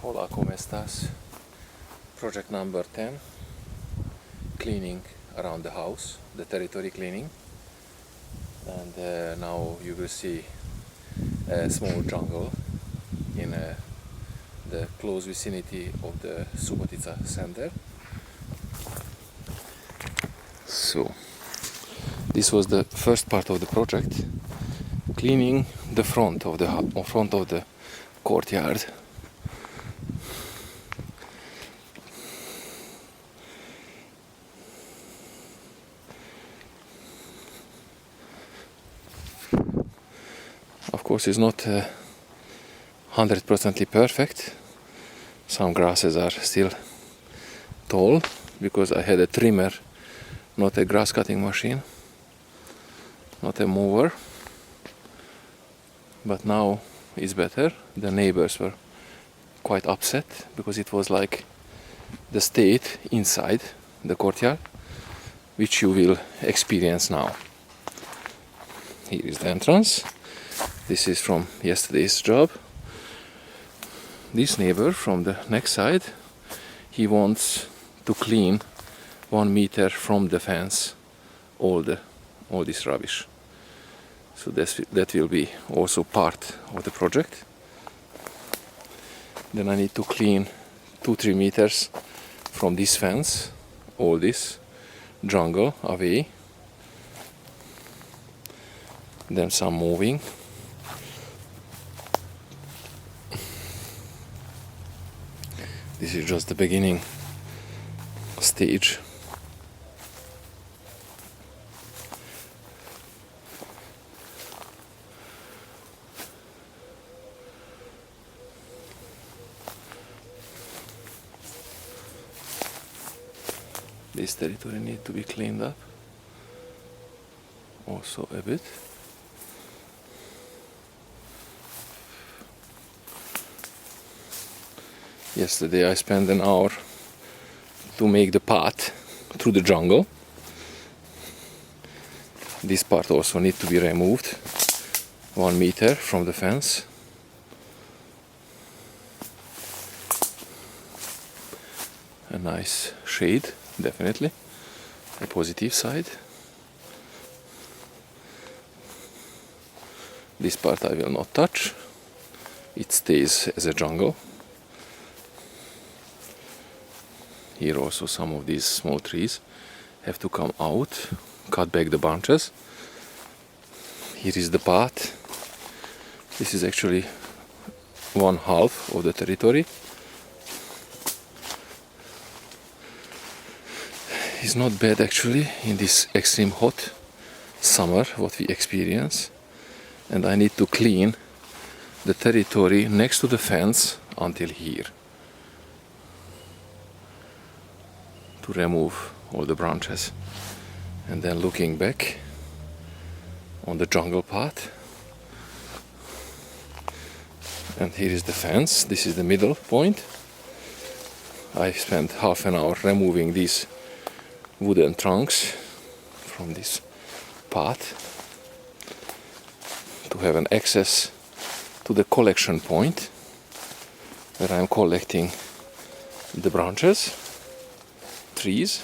Hola, ¿cómo estás? Project number 10, cleaning around the house, the territory cleaning. And now you will see a small jungle in the close vicinity of the Subotica center. So, this was the first part of the project, cleaning the front of the courtyard. Of course, it's not 100% perfect. Some grasses are still tall because I had a trimmer, not a grass cutting machine, not a mower. But now it's better. The neighbors were quite upset because it was like the state inside the courtyard, which you will experience now. Here is the entrance. This is from yesterday's job. This neighbor from the next side, he wants to clean 1 meter from the fence all this rubbish. So that will be also part of the project. Then I need to clean 2-3 meters from this fence, all this jungle away. Then some moving. This is just the beginning stage. This territory needs to be cleaned up also a bit. Yesterday I spent an hour to make the path through the jungle. This part also needs to be removed 1 meter from the fence. A nice shade, definitely, a positive side. This part I will not touch, it stays as a jungle. Here also some of these small trees have to come out, cut back the branches. Here is the path. This is actually 1/2 of the territory. It's not bad actually in this extreme hot summer what we experience. And I need to clean the territory next to the fence until here, to remove all the branches. And then looking back on the jungle path, and here is the fence. This is the middle point. I spent half an hour removing these wooden trunks from this path to have an access to the collection point where I'm collecting the branches, trees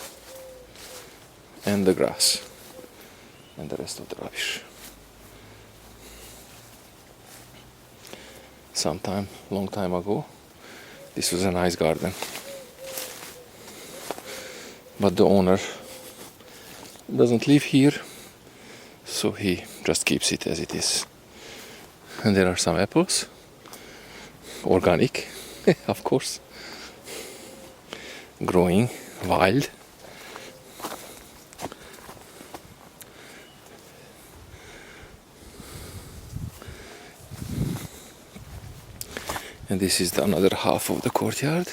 and the grass and the rest of the rubbish. Long time ago, this was a nice garden, but the owner doesn't live here, so he just keeps it as it is. And there are some apples, organic of course, growing wild. And this is another half of the courtyard.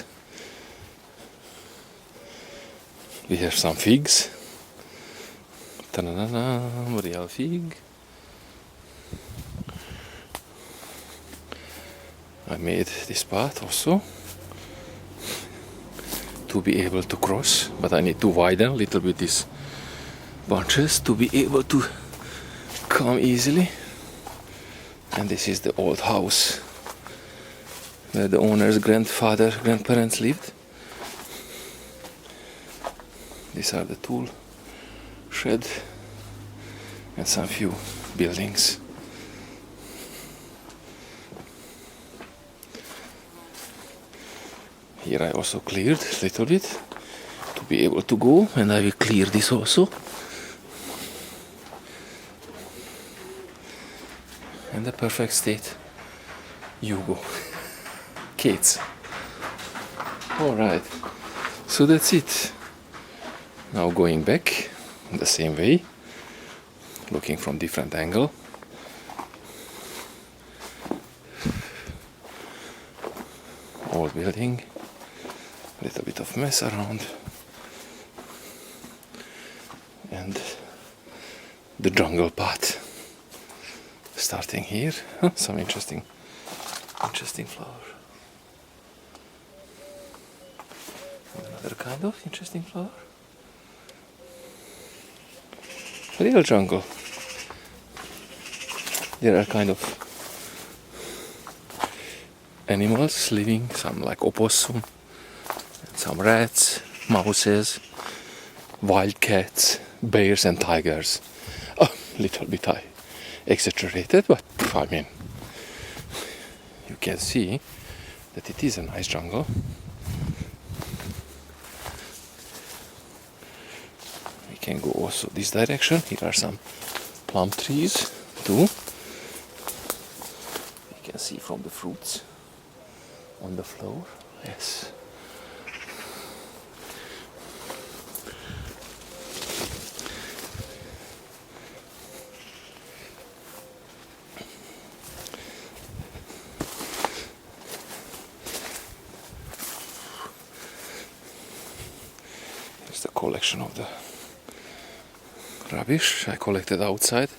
We have some figs. Ta-da-da-da, real fig. I made this path also to be able to cross, but I need to widen a little bit these bunches to be able to come easily. And this is the old house where the owner's grandparents lived. These are the tool shed and some few buildings. Here I also cleared a little bit to be able to go, and I will clear this also. And the perfect state. You go. Kids. Alright. So that's it. Now going back the same way, looking from different angle. Old building, a little bit of mess around, and the jungle path. Starting here, some interesting flower. And another kind of interesting flower. Real jungle. There are kind of animals living, some like opossum, and some rats, mouses, wild cats, bears and tigers. A little bit I exaggerated, but I mean, you can see that it is a nice jungle. We can go also this direction. Here are some plum trees too. You can see from the fruits on the floor. Yes. Here's the collection of the rubbish I collected outside.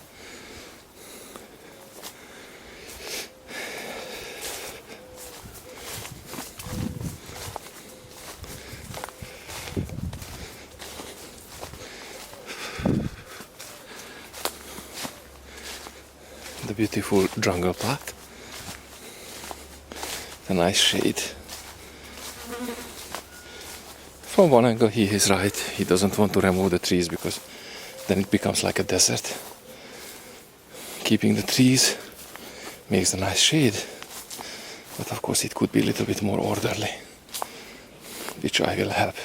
The beautiful jungle path. The nice shade. From one angle he is right. He doesn't want to remove the trees because then it becomes like a desert. Keeping the trees makes a nice shade. But of course it could be a little bit more orderly, which I will help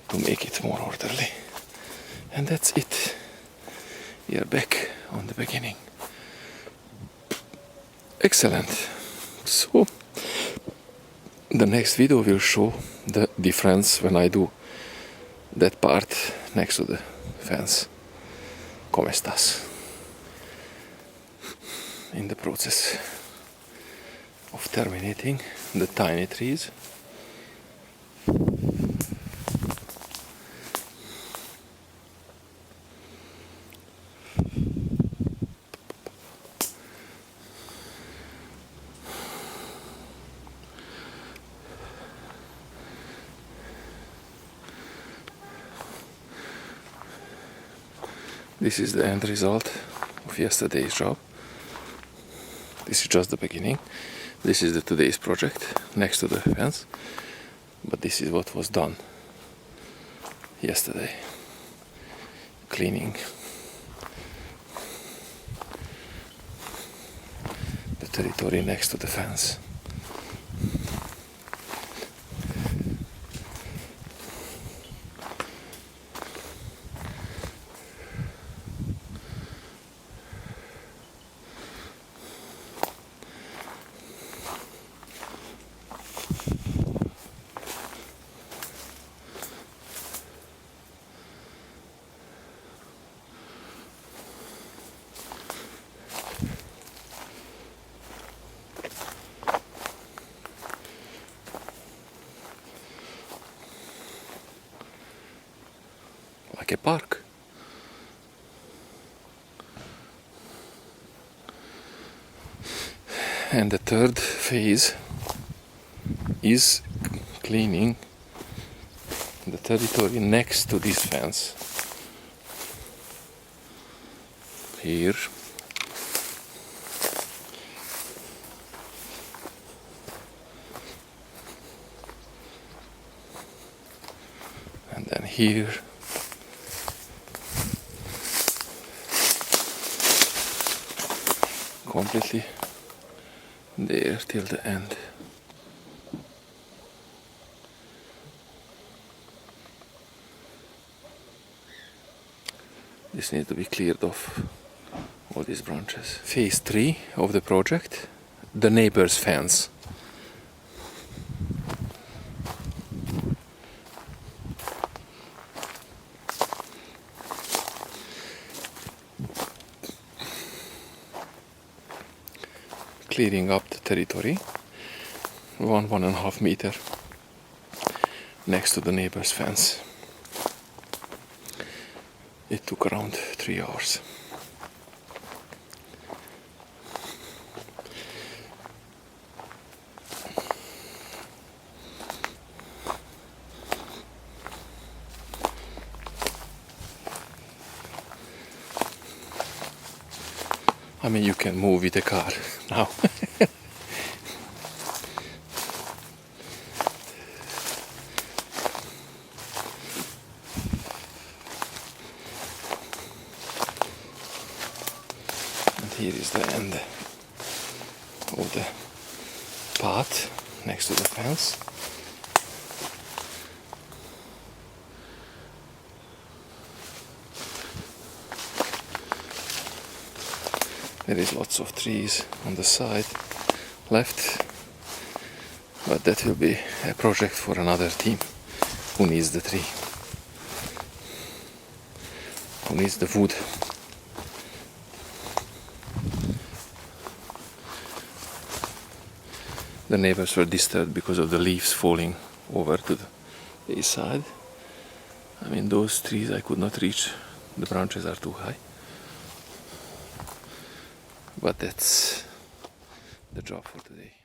to make it more orderly. And that's it. We are back on the beginning. Excellent. So the next video will show the difference when I do that part next to the fence. Come estás? In the process of terminating the tiny trees. This is the end result of yesterday's job. This is just the beginning. This is the today's project next to the fence. But this is what was done yesterday. Cleaning the territory next to the fence. Like a park. And the third phase is cleaning the territory next to this fence. Here. here. Completely there till the end. This needs to be cleared off, all these branches. Phase 3 of the project, the neighbor's fence. Clearing up the territory, 1.5 meter next to the neighbor's fence. It took around 3 hours. I mean, you can move with a car now. And here is the end of the path next to the fence. There is lots of trees on the side left, but that will be a project for another team who needs the tree, who needs the wood. The neighbors were disturbed because of the leaves falling over to the east side. I mean, those trees I could not reach, the branches are too high. But that's the job for today.